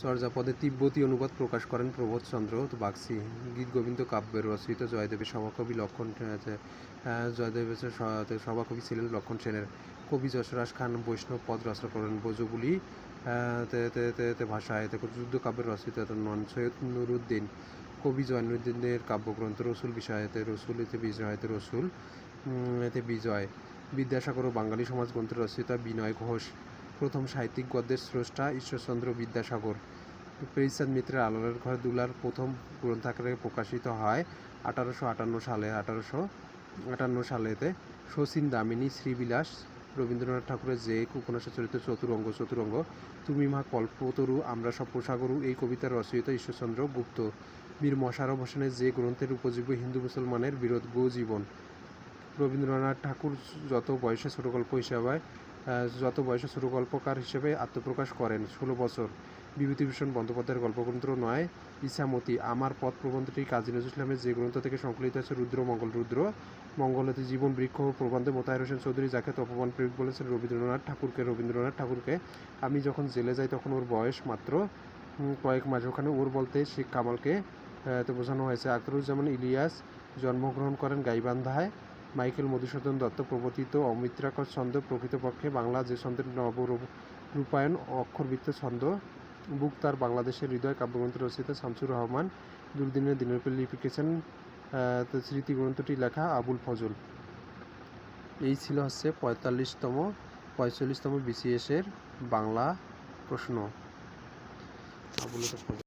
চর্যাপদে তিব্বতী অনুবাদ প্রকাশ করেন প্রবোধচন্দ্র বাগচি। গীতগোবিন্দ কাব্যের রচয়িতা জয়দেবের সভাকবি লক্ষণ জয়দেবের সভাকবি ছিলেন লক্ষণ সেনের। কবি যশরাজ খান বৈষ্ণব পদ রচনা করেন ভোজপুরি ভাষায়। যুদ্ধকাব্যের রচয়িতা নন সৈয়দ নুরুদ্দিন। কবি জয়নুদ্দিনের কাব্যগ্রন্থ রসুল বিষয়াতে রসুল বিজয়াতে রসুল বিজয়। বিদ্যাসাগর ও বাঙালি সমাজ গ্রন্থের রচয়িতা বিনয় ঘোষ। প্রথম সাহিত্যিক গদ্যের স্রষ্টা ঈশ্বরচন্দ্র বিদ্যাসাগর। প্রেমচাঁদ মিত্রের আলালের ঘর দুলার প্রথম গ্রন্থাকারে প্রকাশিত হয় 1858 সালেতে। শচীন দামিনী শ্রীবিলাস। রবীন্দ্রনাথ ঠাকুরের যে উপন্যাসের চরিত্র চতুরঙ্গ তুমি মা কল্পতরু আমরা সব পোষাগরু এই কবিতার রচয়িতা ঈশ্বরচন্দ্র গুপ্ত। বীর মোশাররফ হোসেনের যে গ্রন্থের উপজীব্য হিন্দু মুসলমানের বিরোধ গো জীবন। রবীন্দ্রনাথ ঠাকুর যত বয়সে ছোট গল্পকার হিসেবে আত্মপ্রকাশ করেন 16 বছর। বিভূতিভূষণ বন্দ্যোপাধ্যায়ের গল্পগ্রন্থ নয় ইছামতি। আমার পথ প্রবন্ধটি কাজী নজরুল ইসলামের যে গ্রন্থ থেকে সংকলিত আছে রুদ্র মঙ্গলতে জীবন বৃক্ষ প্রবন্ধে মোতাহার হোসেন চৌধুরী যাকে তপমান প্রেমিক বলেছেন রবীন্দ্রনাথ ঠাকুরকে। আমি যখন জেলে যাই তখন ওর বয়স মাত্র কয়েক মাস। ওখানে ওর বলতে শেখ কামালকে বোঝানো হয়েছে। আখতারুজ্জামান ইলিয়াস জন্মগ্রহণ করেন গাইবান্ধায়। মাইকেল মধুসূদন দত্ত প্রবর্তিত অমিত্রাক্ষর ছন্দ প্রকৃতপক্ষে বাংলা যে ছন্দের নবরূপায়ণ অক্ষরবৃত্ত ছন্দ। বুকতার বাংলাদেশের হৃদয় কাব্যগ্রন্থের রচয়িতা শামসুর রহমান। দুর্দিনের দিনলিপি লিখেছেন স্মৃতিগ্রন্থটি লেখা আবুল ফজল। এই ছিল 45তম BCS এর বাংলা প্রশ্ন।